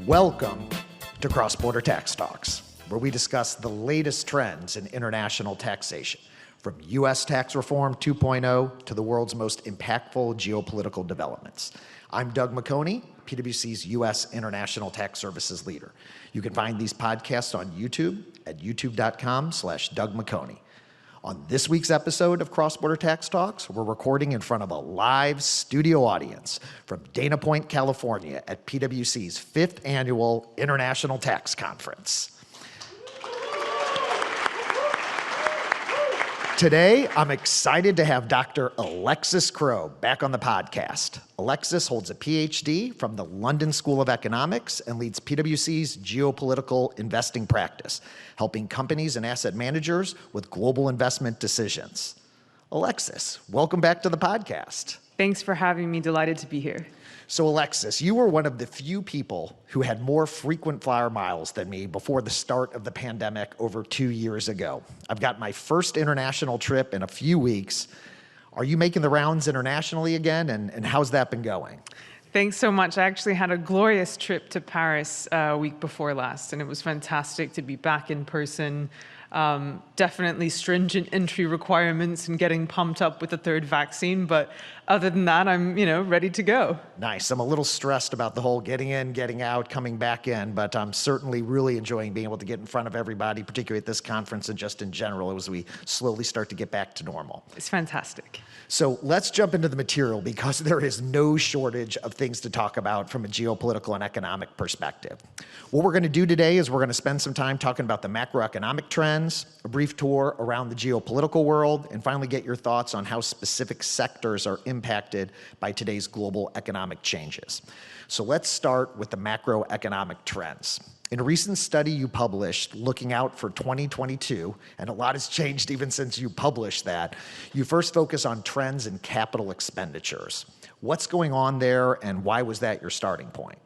Welcome to Cross-Border Tax Talks, where we discuss the latest trends in international taxation, from U.S. tax reform 2.0 to the world's most impactful geopolitical developments. I'm Doug McHoney, PwC's U.S. International Tax Services leader. You can find these podcasts on YouTube at youtube.com/Doug McHoney. On this week's episode of Cross-Border Tax Talks, we're recording in front of a live studio audience from Dana Point, California at PwC's 5th Annual International Tax Conference. Today, I'm excited to have Dr. Alexis Crow back on the podcast. Alexis holds a PhD from the London School of Economics and leads PwC's geopolitical investing practice, helping companies and asset managers with global investment decisions. Alexis, welcome back to the podcast. Thanks for having me. Delighted to be here. So Alexis, you were one of the few people who had more frequent flyer miles than me before the start of the pandemic over 2 years ago. I've got my first international trip in a few weeks. Are you making the rounds internationally again, and how's that been going? Thanks so much. I actually had a glorious trip to Paris a week before last, and it was fantastic to be back in person. Definitely stringent entry requirements and getting pumped up with the third vaccine, but other than that, I'm ready to go. Nice. I'm a little stressed about the whole getting in, getting out, coming back in, but I'm certainly really enjoying being able to get in front of everybody, particularly at this conference and just in general as we slowly start to get back to normal. It's fantastic. So let's jump into the material because there is no shortage of things to talk about from a geopolitical and economic perspective. What we're going to do today is we're going to spend some time talking about the macroeconomic trends, a brief tour around the geopolitical world, and finally get your thoughts on how specific sectors are impacted by today's global economic changes. So let's start with the macroeconomic trends. In a recent study you published looking out for 2022, and a lot has changed even since you published that, you first focus on trends in capital expenditures. What's going on there, and why was that your starting point?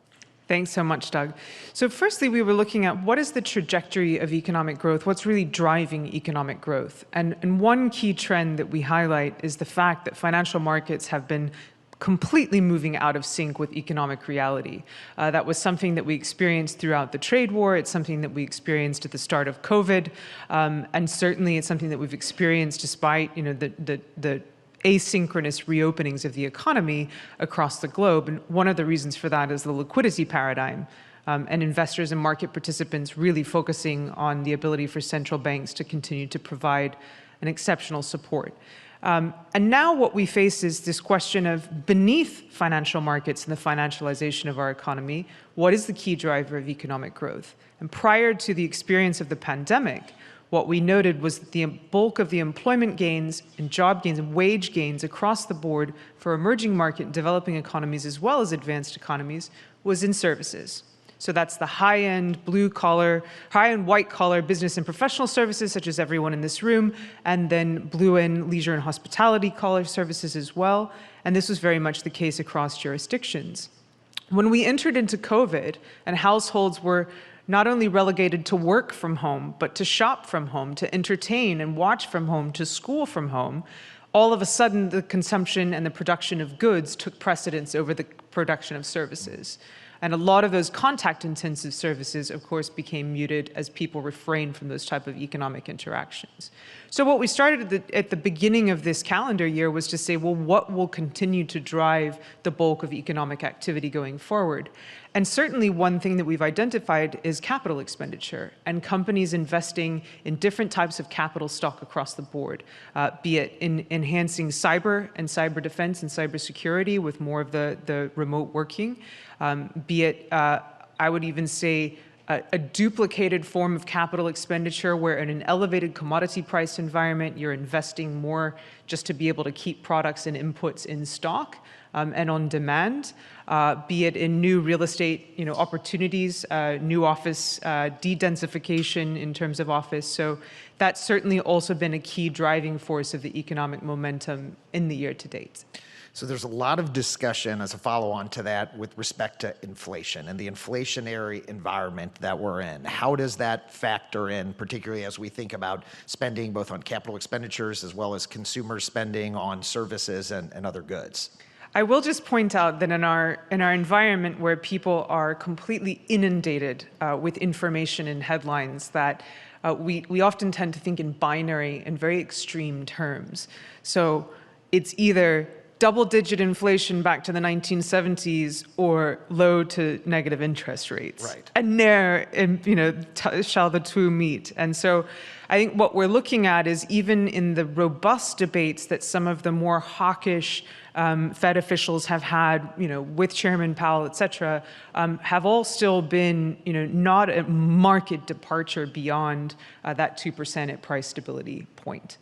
Thanks so much, Doug. So firstly, we were looking at what is the trajectory of economic growth, what's really driving economic growth. And one key trend that we highlight is the fact that financial markets have been completely moving out of sync with economic reality. That was something that we experienced throughout the trade war. It's something that we experienced at the start of COVID. And certainly it's something that we've experienced despite the asynchronous reopenings of the economy across the globe. And one of the reasons for that is the liquidity paradigm, and investors and market participants really focusing on the ability for central banks to continue to provide an exceptional support. And now what we face is this question of beneath financial markets and the financialization of our economy, what is the key driver of economic growth? And prior to the experience of the pandemic, what we noted was that the bulk of the employment gains and job gains and wage gains across the board for emerging market and developing economies as well as advanced economies was in services. So that's the high-end blue-collar, high-end white-collar business and professional services, such as everyone in this room, and then blue-end leisure and hospitality collar services as well. And this was very much the case across jurisdictions. When we entered into COVID and households were not only relegated to work from home, but to shop from home, to entertain and watch from home, to school from home, all of a sudden the consumption and the production of goods took precedence over the production of services. And a lot of those contact-intensive services, of course, became muted as people refrained from those type of economic interactions. So what we started at the beginning of this calendar year was to say, well, what will continue to drive the bulk of economic activity going forward? And certainly one thing that we've identified is capital expenditure and companies investing in different types of capital stock across the board, be it in enhancing cyber and cyber defense and cybersecurity with more of the remote working, be it, I would even say, a duplicated form of capital expenditure where in an elevated commodity price environment, you're investing more just to be able to keep products and inputs in stock and on demand, be it in new real estate opportunities, new office de-densification in terms of office. So that's certainly also been a key driving force of the economic momentum in the year to date. So there's a lot of discussion as a follow-on to that with respect to inflation and the inflationary environment that we're in. How does that factor in, particularly as we think about spending both on capital expenditures as well as consumer spending on services and other goods? I will just point out that in our environment where people are completely inundated with information and headlines, that we often tend to think in binary and very extreme terms. So it's either double-digit inflation back to the 1970s or low to negative interest rates. Right. And there, shall the two meet. And so I think what we're looking at is even in the robust debates that some of the more hawkish Fed officials have had, with Chairman Powell, et cetera, have all still been, not a market departure beyond that 2% at price stability point.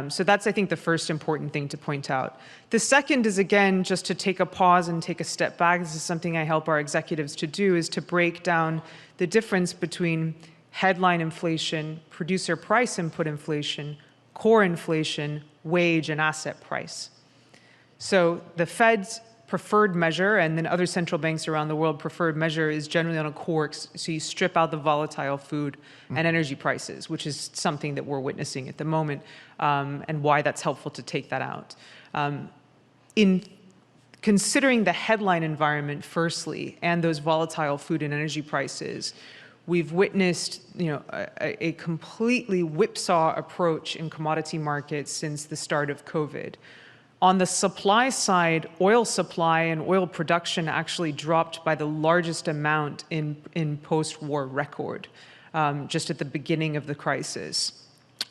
So that's, I think, the first important thing to point out. The second is, again, just to take a pause and take a step back. This is something I help our executives to do, is to break down the difference between headline inflation, producer price input inflation, core inflation, wage and asset price. So the Fed's preferred measure, and then other central banks around the world preferred measure, is generally on a core, so you strip out the volatile food and energy prices, which is something that we're witnessing at the moment, and why that's helpful to take that out. In considering the headline environment firstly, and those volatile food and energy prices, we've witnessed a completely whipsaw approach in commodity markets since the start of COVID. On the supply side, oil supply and oil production actually dropped by the largest amount in post-war record, just at the beginning of the crisis.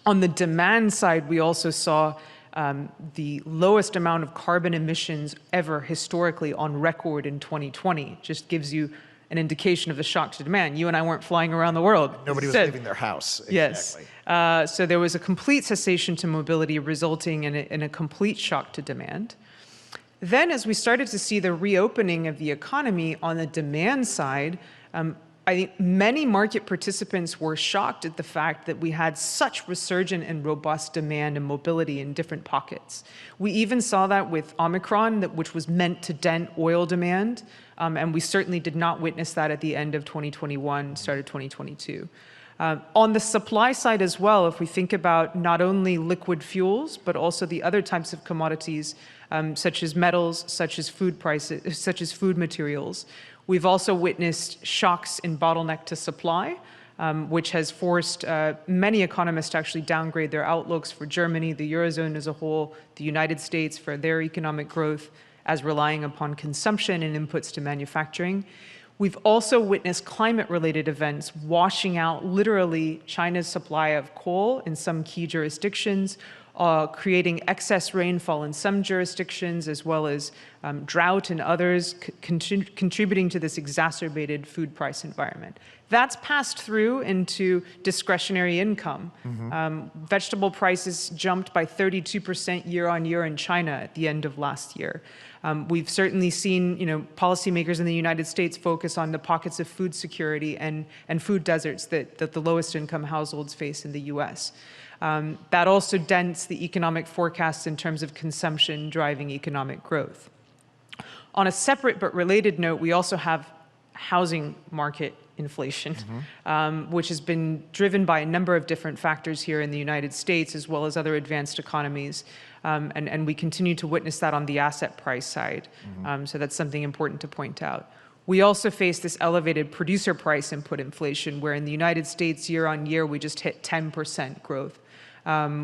On the demand side, we also saw the lowest amount of carbon emissions ever historically on record in 2020. Just gives you an indication of the shock to demand. You and I weren't flying around the world. Nobody was leaving their house. Yes. Exactly. So there was a complete cessation to mobility, resulting in a complete shock to demand. Then, as we started to see the reopening of the economy on the demand side, I think many market participants were shocked at the fact that we had such resurgent and robust demand and mobility in different pockets. We even saw that with Omicron, which was meant to dent oil demand, and we certainly did not witness that at the end of 2021, start of 2022. On the supply side as well, if we think about not only liquid fuels, but also the other types of commodities, such as metals, such as food prices, such as food materials, we've also witnessed shocks in bottleneck to supply, which has forced many economists to actually downgrade their outlooks for Germany, the Eurozone as a whole, the United States for their economic growth, as relying upon consumption and inputs to manufacturing. We've also witnessed climate-related events washing out literally China's supply of coal in some key jurisdictions, creating excess rainfall in some jurisdictions, as well as drought in others, contributing to this exacerbated food price environment. That's passed through into discretionary income. Vegetable prices jumped by 32% year on year in China at the end of last year. We've certainly seen, policymakers in the United States focus on the pockets of food security and food deserts that the lowest income households face in the US. That also dents the economic forecasts in terms of consumption driving economic growth. On a separate but related note, we also have housing market inflation, which has been driven by a number of different factors here in the United States, as well as other advanced economies. And we continue to witness that on the asset price side. So that's something important to point out. We also face this elevated producer price input inflation, where in the United States, year on year, we just hit 10% growth.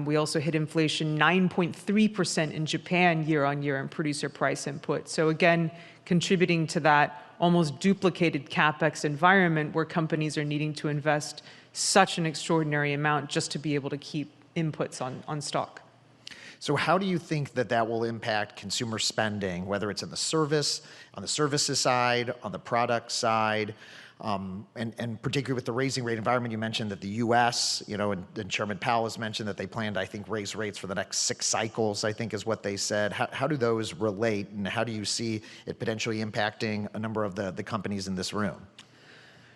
We also hit inflation 9.3% in Japan year on year in producer price input. So again, contributing to that almost duplicated CapEx environment where companies are needing to invest such an extraordinary amount just to be able to keep inputs on stock. So how do you think that will impact consumer spending, whether it's on the services side, on the product side, and particularly with the raising rate environment? You mentioned that the U.S., and Chairman Powell has mentioned that they plan to, I think, raise rates for the next 6 cycles, I think is what they said. How do those relate, and how do you see it potentially impacting a number of the companies in this room?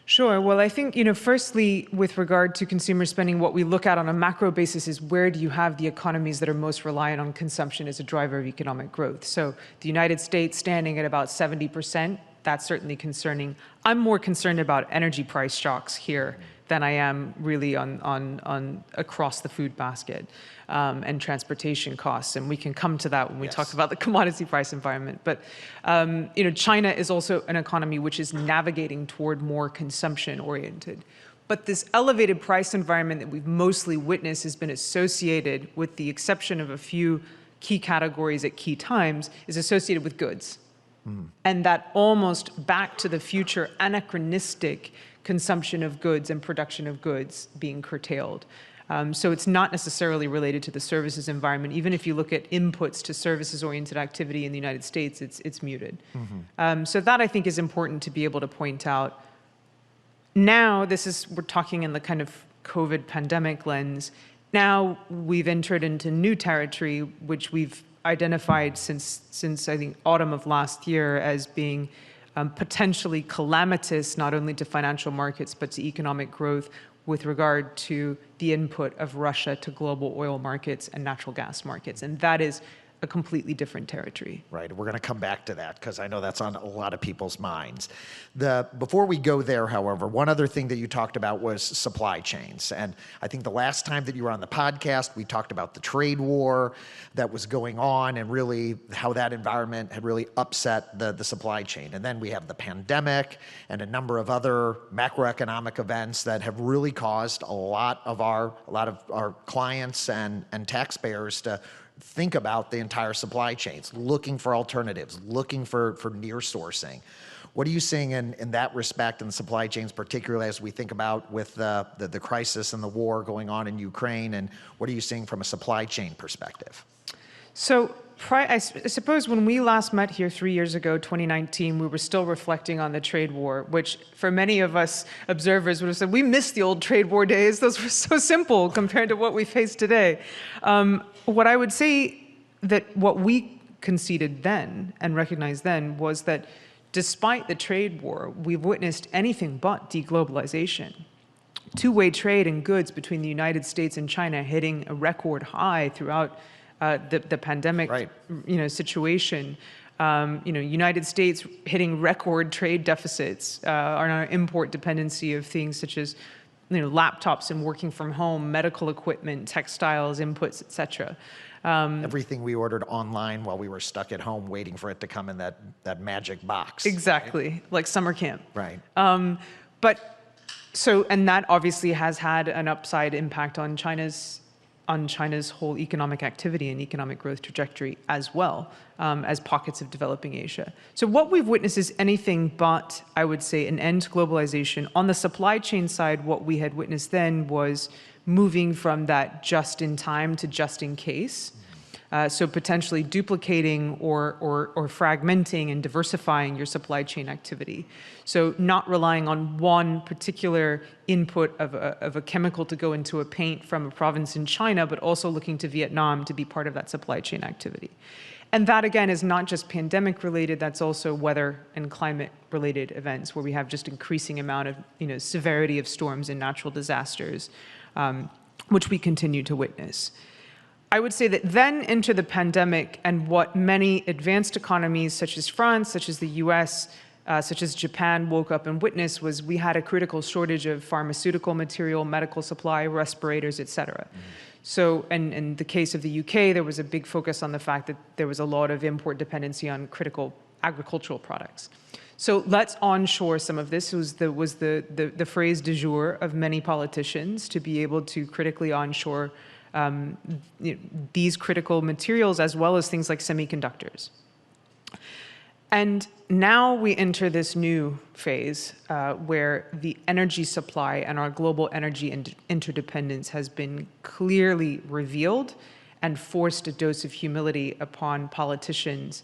Sure. Well, I think, firstly, with regard to consumer spending, what we look at on a macro basis is where do you have the economies that are most reliant on consumption as a driver of economic growth. So the United States standing at about 70%, that's certainly concerning. I'm more concerned about energy price shocks here than I am really on across the food basket and transportation costs. And we can come to that when we talk about the commodity price environment. But China is also an economy which is navigating toward more consumption oriented. But this elevated price environment that we've mostly witnessed has been associated, with the exception of a few key categories at key times, is associated with goods. And that almost back to the future anachronistic consumption of goods and production of goods being curtailed. So it's not necessarily related to the services environment. Even if you look at inputs to services-oriented activity in the United States, it's muted. So that, I think, is important to be able to point out. Now, we're talking in the kind of COVID pandemic lens. Now we've entered into new territory, which we've identified since I think autumn of last year as being potentially calamitous, not only to financial markets, but to economic growth, with regard to the input of Russia to global oil markets and natural gas markets. And that is a completely different territory. Right. We're going to come back to that because I know that's on a lot of people's minds. Before we go there, however, one other thing that you talked about was supply chains. And I think the last time that you were on the podcast, we talked about the trade war that was going on and really how that environment had really upset the supply chain. And then we have the pandemic and a number of other macroeconomic events that have really caused a lot of our clients and taxpayers to think about the entire supply chains, looking for alternatives, looking for near sourcing. What are you seeing in that respect in the supply chains, particularly as we think about with the crisis and the war going on in Ukraine, and what are you seeing from a supply chain perspective? So I suppose when we last met here 3 years ago, 2019, we were still reflecting on the trade war, which for many of us observers would have said, we missed the old trade war days. Those were so simple compared to what we face today. What I would say that what we conceded then and recognized then was that despite the trade war, we've witnessed anything but deglobalization. Two-way trade in goods between the United States and China hitting a record high throughout the pandemic situation. United States hitting record trade deficits on our import dependency of things such as laptops and working from home, medical equipment, textiles, inputs, et cetera. Everything we ordered online while we were stuck at home waiting for it to come in that magic box. Exactly, right? Like summer camp. Right. And that obviously has had an upside impact on China's whole economic activity and economic growth trajectory, as well as pockets of developing Asia. So what we've witnessed is anything but, I would say, an end to globalization. On the supply chain side, what we had witnessed then was moving from that just in time to just in case. So potentially duplicating or fragmenting and diversifying your supply chain activity. So not relying on one particular input of a chemical to go into a paint from a province in China, but also looking to Vietnam to be part of that supply chain activity. And that, again, is not just pandemic related, that's also weather and climate related events where we have just increasing amount of severity of storms and natural disasters, which we continue to witness. I would say that then enter the pandemic, and what many advanced economies such as France, such as the US, such as Japan woke up and witnessed was we had a critical shortage of pharmaceutical material, medical supply, respirators, et cetera. So, and in the case of the UK, there was a big focus on the fact that there was a lot of import dependency on critical agricultural products. So let's onshore some of this. Was the phrase du jour of many politicians, to be able to critically onshore these critical materials, as well as things like semiconductors. And now we enter this new phase where the energy supply and our global energy interdependence has been clearly revealed and forced a dose of humility upon politicians,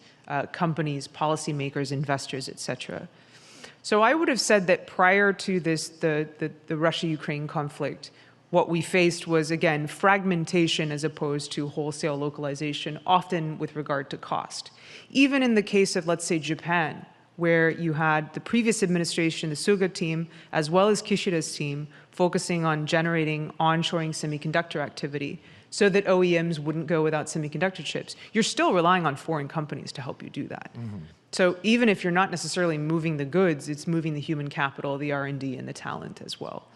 companies, policymakers, investors, et cetera. So I would have said that prior to this, the Russia-Ukraine conflict, what we faced was, again, fragmentation as opposed to wholesale localization, often with regard to cost. Even in the case of, let's say, Japan, where you had the previous administration, the Suga team, as well as Kishida's team, focusing on generating onshoring semiconductor activity so that OEMs wouldn't go without semiconductor chips. You're still relying on foreign companies to help you do that. So even if you're not necessarily moving the goods, it's moving the human capital, the R&D, and the talent as well.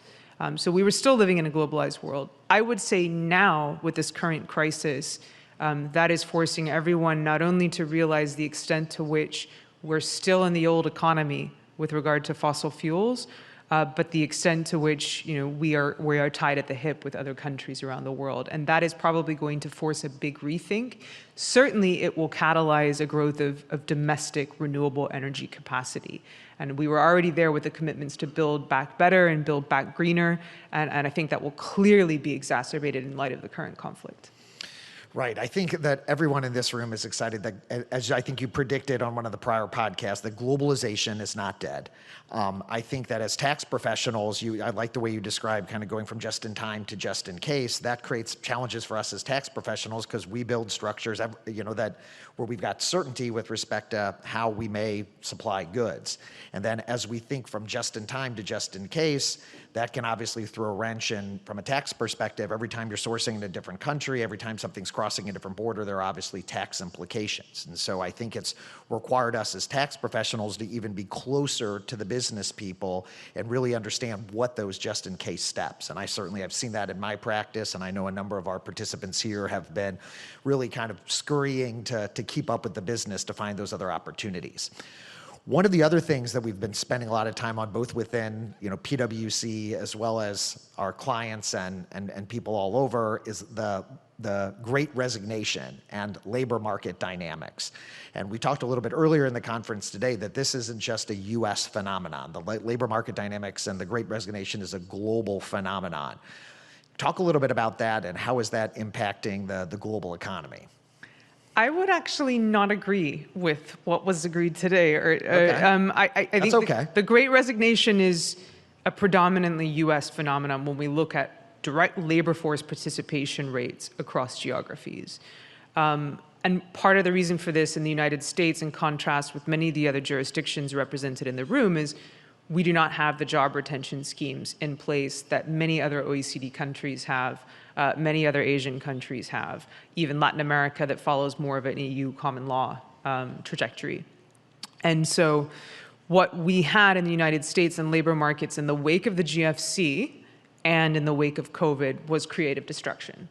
So we were still living in a globalized world. I would say now, with this current crisis, that is forcing everyone not only to realize the extent to which we're still in the old economy with regard to fossil fuels, but the extent to which we are tied at the hip with other countries around the world. And that is probably going to force a big rethink. Certainly, it will catalyze a growth of domestic renewable energy capacity. And we were already there with the commitments to build back better and build back greener. And I think that will clearly be exacerbated in light of the current conflict. Right. I think that everyone in this room is excited that, as I think you predicted on one of the prior podcasts, that globalization is not dead. I think that as tax professionals, I like the way you describe kind of going from just in time to just in case. That creates challenges for us as tax professionals because we build structures, that where we've got certainty with respect to how we may supply goods. And then as we think from just in time to just in case, that can obviously throw a wrench in from a tax perspective. Every time you're sourcing in a different country, every time something's crossing a different border, there are obviously tax implications. And so I think it's required us as tax professionals to even be closer to the business people and really understand what those just in case steps. And I certainly have seen that in my practice, and I know a number of our participants here have been really kind of scurrying to keep up with the business to find those other opportunities. One of the other things that we've been spending a lot of time on, both within PwC as well as our clients and people all over, is the Great Resignation and labor market dynamics. And we talked a little bit earlier in the conference today that this isn't just a US phenomenon. The labor market dynamics and the Great Resignation is a global phenomenon. Talk a little bit about that and how is that impacting the global economy? I would actually not agree with what was agreed today. Okay. I think okay. The Great Resignation is a predominantly US phenomenon when we look at direct labor force participation rates across geographies. And part of the reason for this in the United States, in contrast with many of the other jurisdictions represented in the room, is we do not have the job retention schemes in place that many other OECD countries have, many other Asian countries have, even Latin America that follows more of an EU common law trajectory. And so what we had in the United States and labor markets in the wake of the GFC and in the wake of COVID was creative destruction.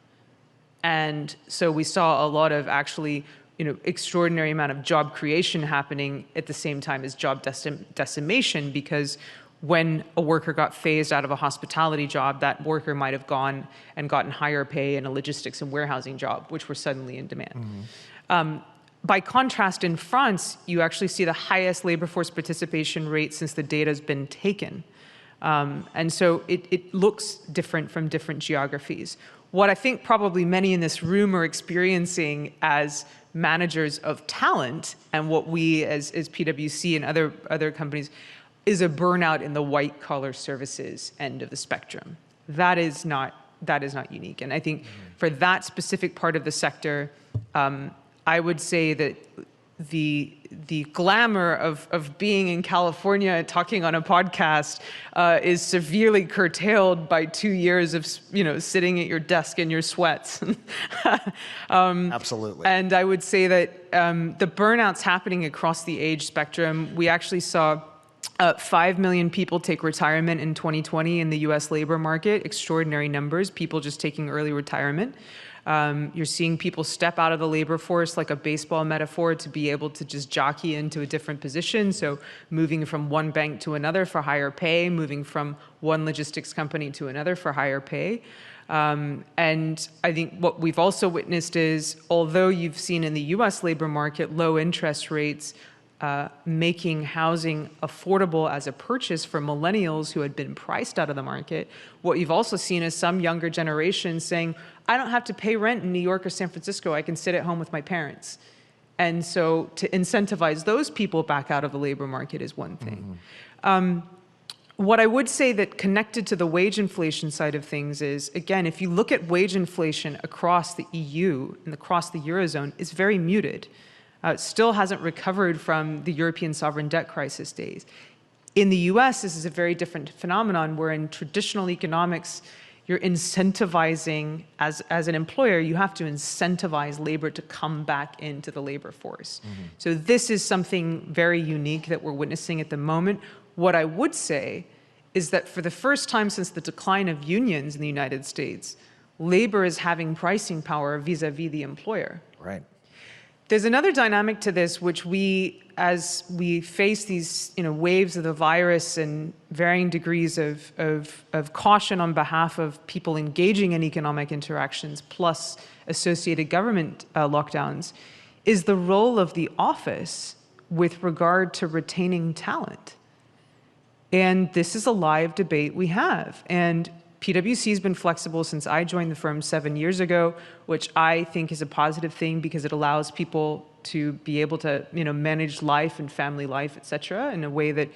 And so we saw a lot of actually extraordinary amount of job creation happening at the same time as job decimation, because when a worker got phased out of a hospitality job, that worker might have gone and gotten higher pay in a logistics and warehousing job, which were suddenly in demand. Mm-hmm. By contrast, in France, you actually see the highest labor force participation rate since the data's been taken. And so it looks different from different geographies. What I think probably many in this room are experiencing as managers of talent, and what we as PwC and other companies, is a burnout in the white collar services end of the spectrum. That is not unique. And I think for that specific part of the sector, I would say that the glamour of being in California talking on a podcast is severely curtailed by 2 years of sitting at your desk in your sweats. Absolutely. And I would say that the burnout's happening across the age spectrum. We actually saw 5 million people take retirement in 2020 in the US labor market. Extraordinary numbers, people just taking early retirement. You're seeing people step out of the labor force, like a baseball metaphor, to be able to just jockey into a different position. So moving from one bank to another for higher pay, moving from one logistics company to another for higher pay. And I think what we've also witnessed is, although you've seen in the US labor market low interest rates, making housing affordable as a purchase for millennials who had been priced out of the market, what you've also seen is some younger generations saying, I don't have to pay rent in New York or San Francisco, I can sit at home with my parents. And so to incentivize those people back out of the labor market is one thing. Mm-hmm. What I would say that connected to the wage inflation side of things is, again, if you look at wage inflation across the EU and across the Eurozone, it's very muted. It still hasn't recovered from the European sovereign debt crisis days. In the US, this is a very different phenomenon where in traditional economics, you're incentivizing, as an employer, you have to incentivize labor to come back into the labor force. Mm-hmm. So this is something very unique that we're witnessing at the moment. What I would say is that for the first time since the decline of unions in the United States, labor is having pricing power vis-a-vis the employer. Right. There's another dynamic to this, which as we face these waves of the virus and varying degrees of caution on behalf of people engaging in economic interactions, plus associated government lockdowns, is the role of the office with regard to retaining talent. And this is a live debate we have. And PwC has been flexible since I joined the firm 7 years ago, which I think is a positive thing because it allows people to be able to manage life and family life, et cetera, in a way that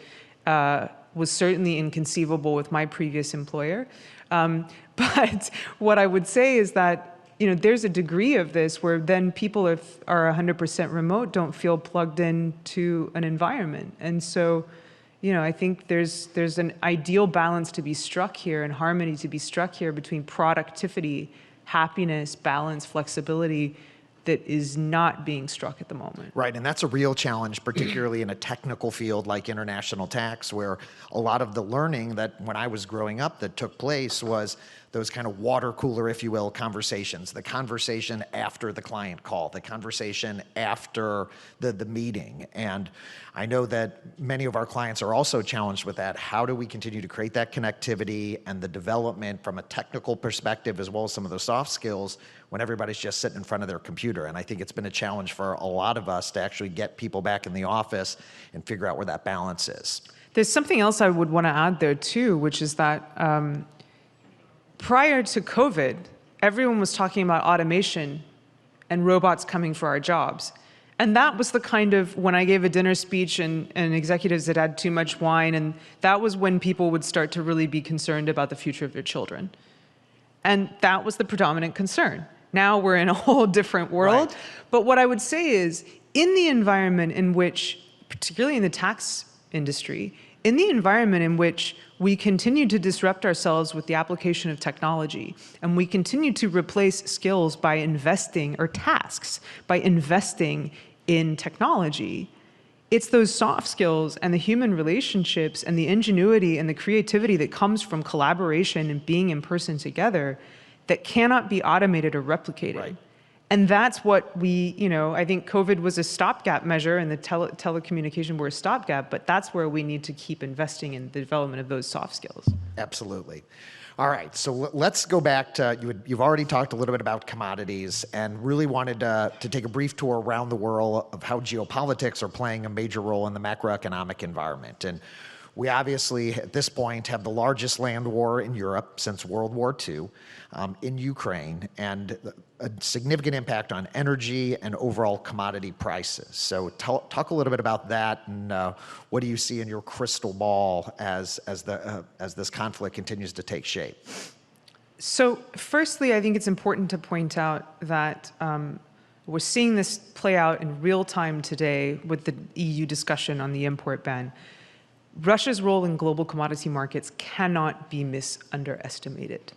was certainly inconceivable with my previous employer. But what I would say is that there's a degree of this where then people, if are 100% remote, don't feel plugged into an environment. And so I think there's an ideal balance to be struck here and harmony to be struck here between productivity, happiness, balance, flexibility that is not being struck at the moment. Right, and that's a real challenge, particularly in a technical field like international tax, where a lot of the learning that when I was growing up that took place was those kind of water cooler, if you will, conversations, the conversation after the client call, the conversation after the meeting. And I know that many of our clients are also challenged with that. How do we continue to create that connectivity and the development from a technical perspective as well as some of those soft skills when everybody's just sitting in front of their computer? And I think it's been a challenge for a lot of us to actually get people back in the office and figure out where that balance is. There's something else I would want to add there too, which is that prior to COVID, everyone was talking about automation and robots coming for our jobs. And that was the kind of, when I gave a dinner speech and executives had had too much wine, and that was when people would start to really be concerned about the future of their children. And that was the predominant concern. Now we're in a whole different world. Right. But what I would say is, in the environment in which, particularly in the tax industry, in the environment in which we continue to disrupt ourselves with the application of technology, and we continue to replace skills by investing, or tasks, by investing in technology, it's those soft skills and the human relationships and the ingenuity and the creativity that comes from collaboration and being in person together that cannot be automated or replicated. Right. And that's what I think COVID was a stopgap measure and the telecommunication were a stopgap, but that's where we need to keep investing in the development of those soft skills. Absolutely. All right, so let's go back to, you've already talked a little bit about commodities and really wanted to take a brief tour around the world of how geopolitics are playing a major role in the macroeconomic environment. And we obviously, at this point, have the largest land war in Europe since World War II in Ukraine, and a significant impact on energy and overall commodity prices. So talk a little bit about that, and what do you see in your crystal ball as this conflict continues to take shape? So firstly, I think it's important to point out that we're seeing this play out in real time today with the EU discussion on the import ban. Russia's role in global commodity markets cannot be underestimated.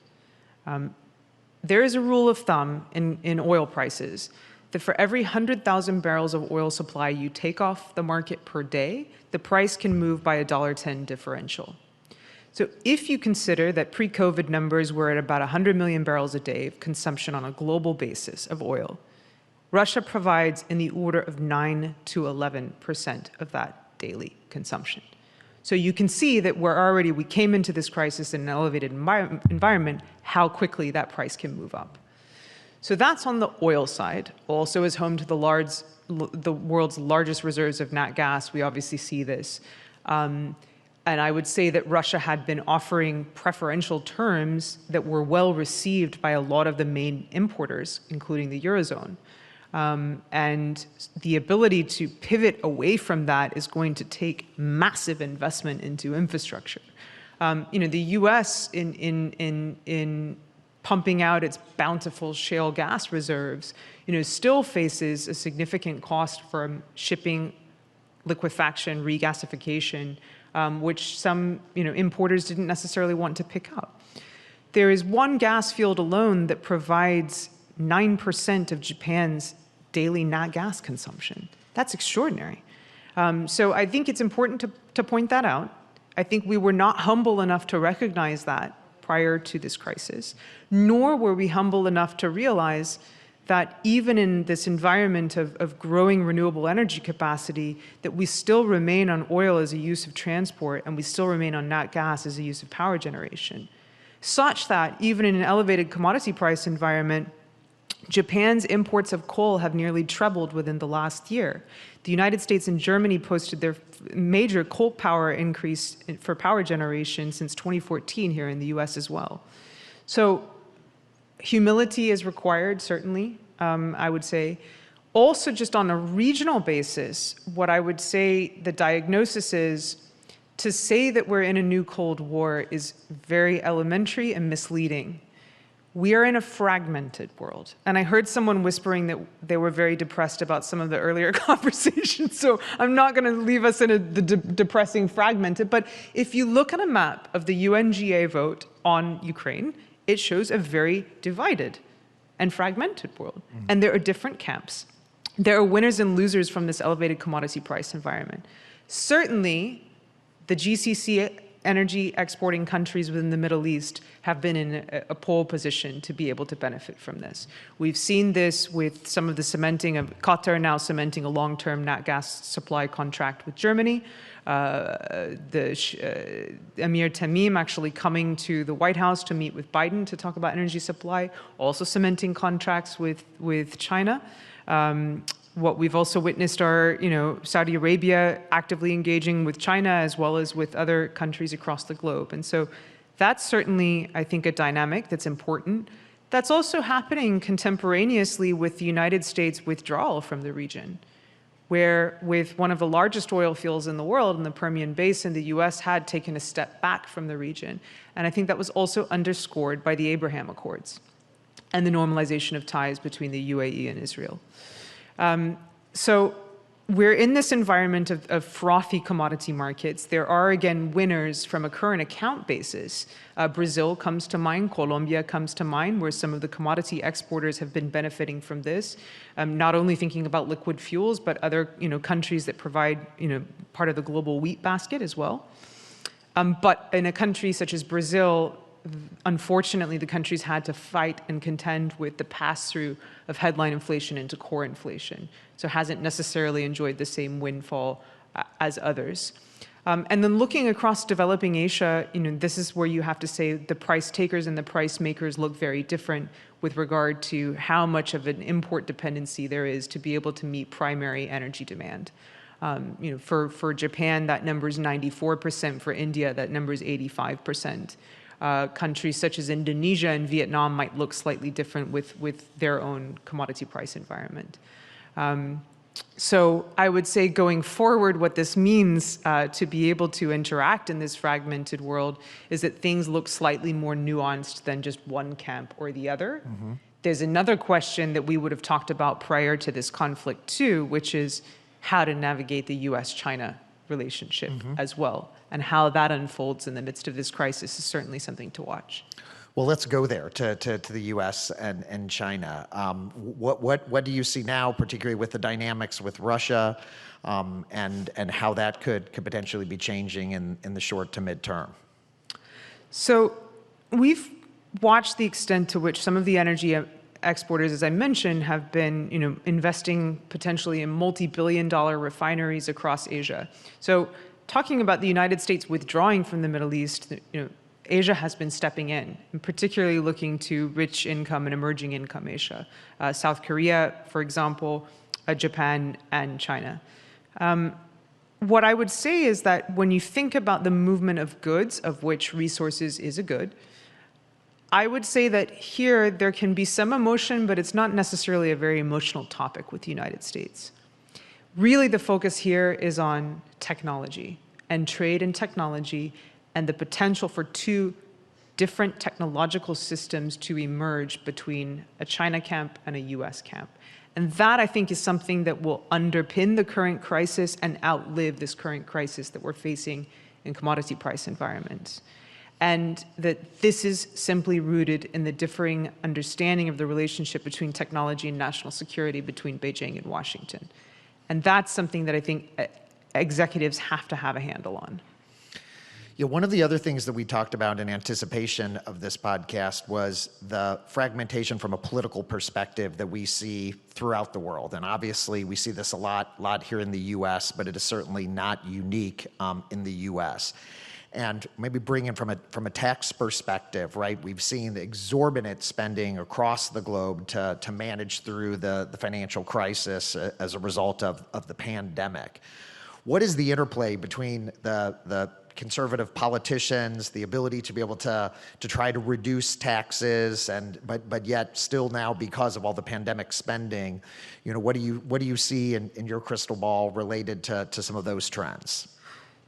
There is a rule of thumb in oil prices that for every 100,000 barrels of oil supply you take off the market per day, the price can move by a $1.10 differential. So if you consider that pre-COVID numbers were at about 100 million barrels a day of consumption on a global basis of oil, Russia provides in the order of 9 to 11% of that daily consumption. So you can see that we came into this crisis in an elevated environment, how quickly that price can move up. So that's on the oil side. Also is home to the world's largest reserves of nat gas. We obviously see this. And I would say that Russia had been offering preferential terms that were well received by a lot of the main importers, including the Eurozone. And the ability to pivot away from that is going to take massive investment into infrastructure. The U.S. in pumping out its bountiful shale gas reserves, still faces a significant cost from shipping, liquefaction, regasification, which some importers didn't necessarily want to pick up. There is one gas field alone that provides 9% of Japan's daily nat gas consumption. That's extraordinary. So I think it's important to point that out. I think we were not humble enough to recognize that prior to this crisis, nor were we humble enough to realize that even in this environment of growing renewable energy capacity, that we still remain on oil as a use of transport, and we still remain on nat gas as a use of power generation. Such that even in an elevated commodity price environment, Japan's imports of coal have nearly trebled within the last year. The United States and Germany posted their major coal power increase for power generation since 2014 here in the US as well. So humility is required, certainly, I would say. Also, just on a regional basis, what I would say the diagnosis is, to say that we're in a new Cold War is very elementary and misleading. We are in a fragmented world. And I heard someone whispering that they were very depressed about some of the earlier conversations, so I'm not going to leave us in the depressing fragmented. But if you look at a map of the UNGA vote on Ukraine, it shows a very divided and fragmented world. And there are different camps. There are winners and losers from this elevated commodity price environment. Certainly, the GCC energy exporting countries within the Middle East have been in a pole position to be able to benefit from this. We've seen this with some of the cementing of Qatar now cementing a long-term nat gas supply contract with Germany. Emir Tamim actually coming to the White House to meet with Biden to talk about energy supply, also cementing contracts with China. What we've also witnessed are, Saudi Arabia actively engaging with China as well as with other countries across the globe. And so that's certainly, I think, a dynamic that's important. That's also happening contemporaneously with the United States withdrawal from the region, where with one of the largest oil fields in the world in the Permian Basin, the US had taken a step back from the region. And I think that was also underscored by the Abraham Accords and the normalization of ties between the UAE and Israel. So we're in this environment of frothy commodity markets. There are, again, winners from a current account basis. Brazil comes to mind, Colombia comes to mind, where some of the commodity exporters have been benefiting from this. Not only thinking about liquid fuels, but other countries that provide part of the global wheat basket as well. But in a country such as Brazil, unfortunately, the country's had to fight and contend with the pass-through of headline inflation into core inflation. So hasn't necessarily enjoyed the same windfall as others. And then looking across developing Asia, this is where you have to say the price takers and the price makers look very different with regard to how much of an import dependency there is to be able to meet primary energy demand. For Japan, that number is 94%. For India, that number is 85%. Countries such as Indonesia and Vietnam might look slightly different with their own commodity price environment. So I would say going forward, what this means to be able to interact in this fragmented world is that things look slightly more nuanced than just one camp or the other. Mm-hmm. There's another question that we would have talked about prior to this conflict too, which is how to navigate the US-China relationship as well. And how that unfolds in the midst of this crisis is certainly something to watch. Well, let's go there to the U.S. and China. What do you see now, particularly with the dynamics with Russia, and how that could potentially be changing in the short to mid-term? So we've watched the extent to which some of the energy exporters, as I mentioned, have been investing potentially in multi-billion-dollar refineries across Asia. So talking about the United States withdrawing from the Middle East, Asia has been stepping in, and particularly looking to rich income and emerging income Asia. South Korea, for example, Japan, and China. What I would say is that when you think about the movement of goods, of which resources is a good, I would say that here there can be some emotion, but it's not necessarily a very emotional topic with the United States. Really, the focus here is on technology and trade and technology, and the potential for two different technological systems to emerge between a China camp and a US camp. And that, I think, is something that will underpin the current crisis and outlive this current crisis that we're facing in commodity price environments. And that this is simply rooted in the differing understanding of the relationship between technology and national security between Beijing and Washington. And that's something that I think executives have to have a handle on. Yeah, one of the other things that we talked about in anticipation of this podcast was the fragmentation from a political perspective that we see throughout the world. And obviously, we see this a lot here in the U.S., but it is certainly not unique in the U.S. And maybe bring in from a tax perspective, right? We've seen the exorbitant spending across the globe to manage through the financial crisis as a result of the pandemic. What is the interplay between the conservative politicians, the ability to be able to try to reduce taxes, but yet still now, because of all the pandemic spending, what do you see in your crystal ball related to some of those trends?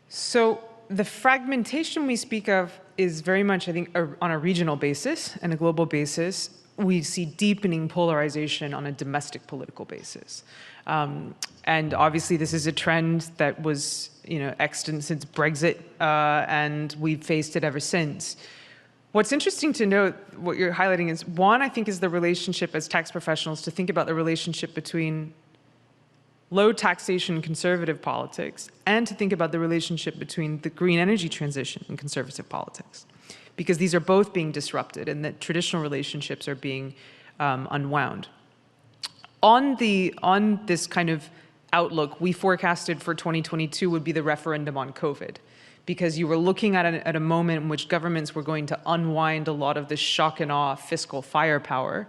So the fragmentation we speak of is very much, I think, on a regional basis and a global basis. We see deepening polarization on a domestic political basis. And obviously, this is a trend that was extant since Brexit, and we've faced it ever since. What's interesting to note, what you're highlighting is, one, I think, is the relationship as tax professionals to think about the relationship between low taxation conservative politics and to think about the relationship between the green energy transition and conservative politics. Because these are both being disrupted and that traditional relationships are being unwound. On this kind of outlook, we forecasted for 2022 would be the referendum on COVID, because you were looking at a moment in which governments were going to unwind a lot of this shock and awe fiscal firepower.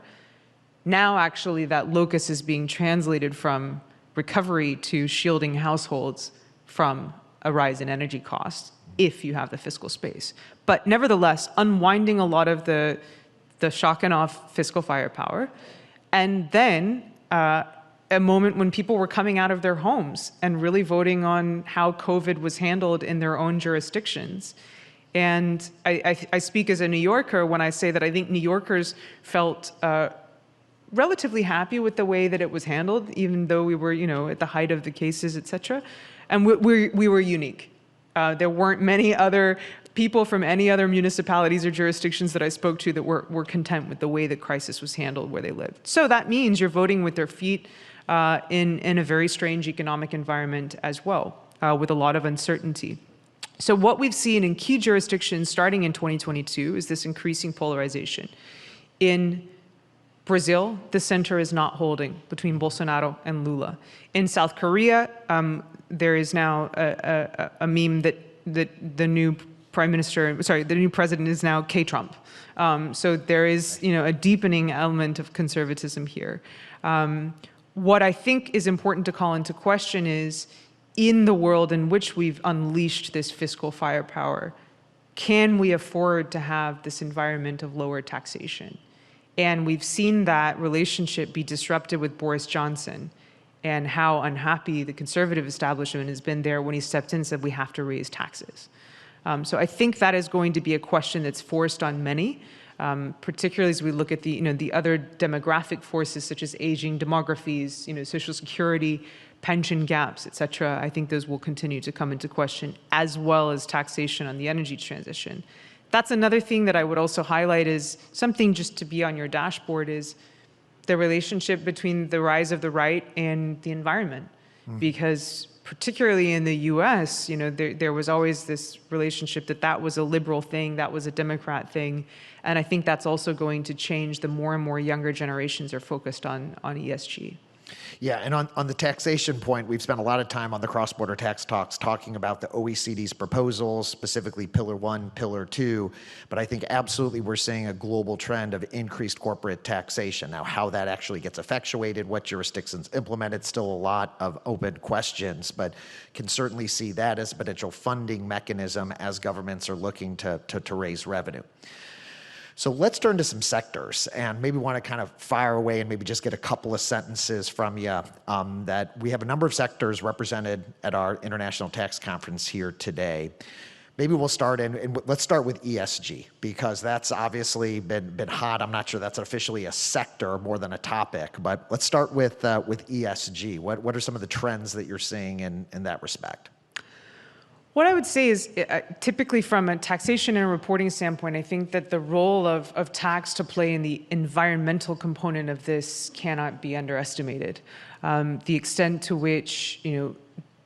Now, actually, that locus is being translated from recovery to shielding households from a rise in energy costs, if you have the fiscal space. But nevertheless, unwinding a lot of the shock and awe fiscal firepower, and then a moment when people were coming out of their homes and really voting on how COVID was handled in their own jurisdictions. And I speak as a New Yorker when I say that I think New Yorkers felt relatively happy with the way that it was handled, even though we were, at the height of the cases, et cetera. And we were unique. There weren't many other people from any other municipalities or jurisdictions that I spoke to that were content with the way the crisis was handled where they lived. So that means you're voting with their feet in a very strange economic environment as well, with a lot of uncertainty. So what we've seen in key jurisdictions starting in 2022 is this increasing polarization. In Brazil, the center is not holding between Bolsonaro and Lula. In South Korea, there is now a meme that the new the new president is now K-Trump. So there is, a deepening element of conservatism here. What I think is important to call into question is, in the world in which we've unleashed this fiscal firepower, can we afford to have this environment of lower taxation? And we've seen that relationship be disrupted with Boris Johnson and how unhappy the conservative establishment has been there when he stepped in and said, we have to raise taxes. So I think that is going to be a question that's forced on many, particularly as we look at the other demographic forces such as aging demographies, Social Security, pension gaps, et cetera. I think those will continue to come into question, as well as taxation on the energy transition. That's another thing that I would also highlight is something just to be on your dashboard is the relationship between the rise of the right and the environment. Because particularly in the US, there was always this relationship that was a liberal thing, that was a Democrat thing. And I think that's also going to change the more and more younger generations are focused on ESG. Yeah, and on the taxation point, we've spent a lot of time on the cross-border tax talks talking about the OECD's proposals, specifically Pillar 1, Pillar 2, but I think absolutely we're seeing a global trend of increased corporate taxation. Now, how that actually gets effectuated, what jurisdictions implement it, still a lot of open questions, but can certainly see that as a potential funding mechanism as governments are looking to raise revenue. So let's turn to some sectors and maybe want to kind of fire away and maybe just get a couple of sentences from you that we have a number of sectors represented at our International Tax Conference here today. Maybe we'll start and let's start with ESG because that's obviously been hot. I'm not sure that's officially a sector more than a topic, but let's start with ESG. What are some of the trends that you're seeing in that respect? What I would say is typically from a taxation and reporting standpoint, I think that the role of tax to play in the environmental component of this cannot be underestimated. The extent to which,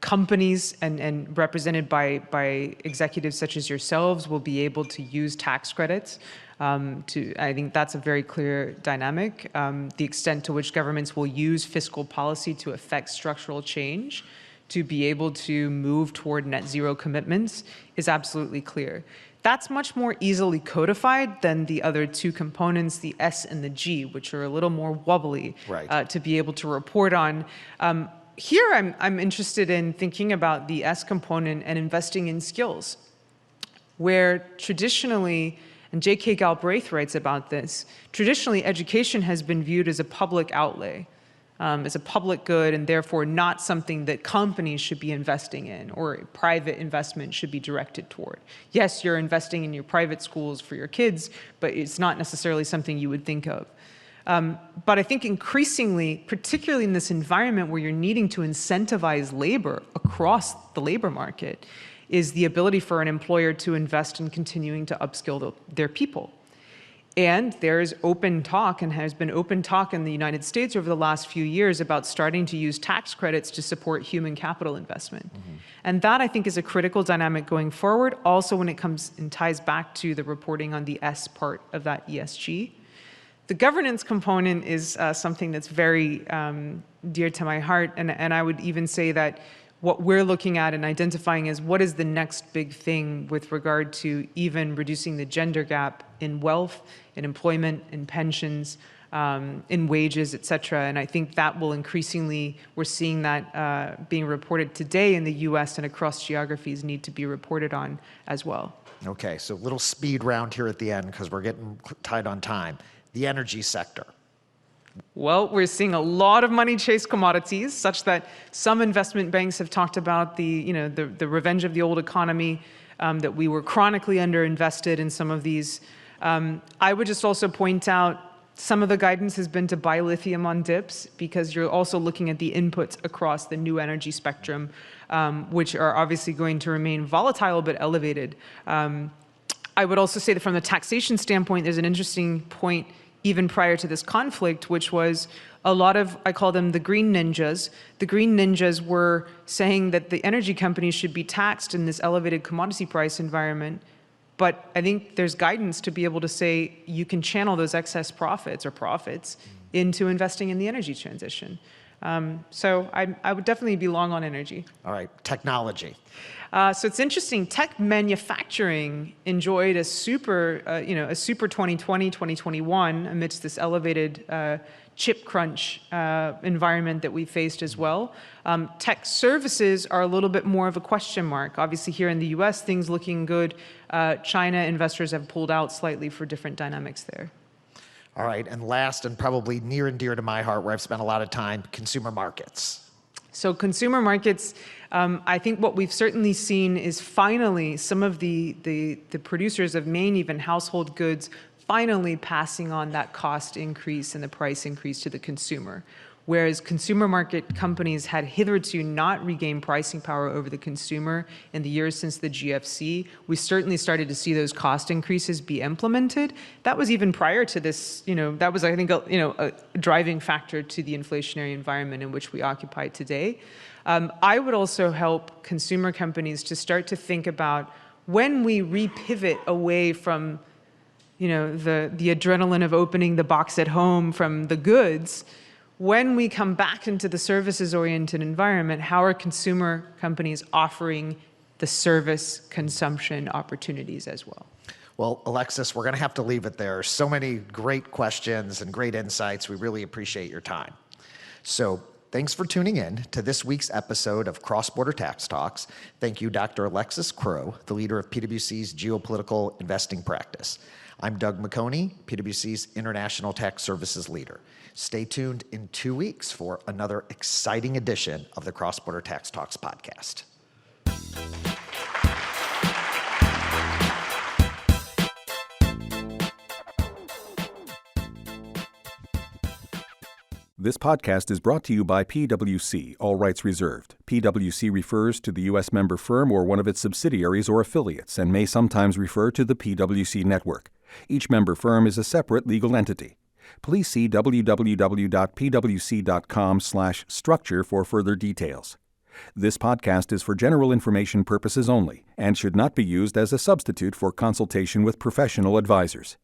companies and represented by executives such as yourselves will be able to use tax credits. I think that's a very clear dynamic. The extent to which governments will use fiscal policy to affect structural change, to be able to move toward net zero commitments, is absolutely clear. That's much more easily codified than the other two components, the S and the G, which are a little more wobbly to be able to report on. Here, I'm interested in thinking about the S component and investing in skills, where traditionally, and J.K. Galbraith writes about this, traditionally education has been viewed as a public outlay, as a public good, and therefore not something that companies should be investing in or private investment should be directed toward. Yes, you're investing in your private schools for your kids, but it's not necessarily something you would think of. But I think increasingly, particularly in this environment where you're needing to incentivize labor across the labor market, is the ability for an employer to invest in continuing to upskill their people. And there's open talk, and has been open talk in the United States over the last few years about starting to use tax credits to support human capital investment. And that, I think, is a critical dynamic going forward, also when it comes and ties back to the reporting on the S part of that ESG. The governance component is something that's very dear to my heart, and I would even say that what we're looking at and identifying is what is the next big thing with regard to even reducing the gender gap in wealth, in employment, in pensions, in wages, et cetera. And I think that will increasingly, we're seeing that being reported today in the US and across geographies need to be reported on as well. Okay, so a little speed round here at the end because we're getting tight on time. The energy sector. Well, we're seeing a lot of money chase commodities, such that some investment banks have talked about the revenge of the old economy, that we were chronically underinvested in some of these. I would just also point out some of the guidance has been to buy lithium on dips, because you're also looking at the inputs across the new energy spectrum, which are obviously going to remain volatile but elevated. I would also say that from the taxation standpoint, there's an interesting point even prior to this conflict, which was a lot of, I call them the green ninjas. The green ninjas were saying that the energy companies should be taxed in this elevated commodity price environment. But I think there's guidance to be able to say you can channel those excess profits into investing in the energy transition. So I would definitely be long on energy. All right, technology. So it's interesting. Tech manufacturing enjoyed a super 2020, 2021 amidst this elevated chip crunch environment that we faced as well. Tech services are a little bit more of a question mark. Obviously, here in the U.S., things looking good. China investors have pulled out slightly for different dynamics there. All right, and last and probably near and dear to my heart, where I've spent a lot of time, consumer markets. So consumer markets, I think what we've certainly seen is finally some of the producers of main even household goods finally passing on that cost increase and the price increase to the consumer. Whereas consumer market companies had hitherto not regained pricing power over the consumer in the years since the GFC, we certainly started to see those cost increases be implemented. That was even prior to this, that was, I think, a driving factor to the inflationary environment in which we occupy today. I would also help consumer companies to start to think about when we repivot away from, the adrenaline of opening the box at home from the goods. When we come back into the services-oriented environment, how are consumer companies offering the service consumption opportunities as well? Well, Alexis, we're going to have to leave it there. So many great questions and great insights. We really appreciate your time. So thanks for tuning in to this week's episode of Cross-Border Tax Talks. Thank you, Dr. Alexis Crow, the leader of PwC's geopolitical investing practice. I'm Doug McHoney, PwC's International Tax Services leader. Stay tuned in 2 weeks for another exciting edition of the Cross-Border Tax Talks podcast. This podcast is brought to you by PwC, all rights reserved. PwC refers to the U.S. member firm or one of its subsidiaries or affiliates and may sometimes refer to the PwC network. Each member firm is a separate legal entity. Please see www.pwc.com/structure for further details. This podcast is for general information purposes only and should not be used as a substitute for consultation with professional advisors.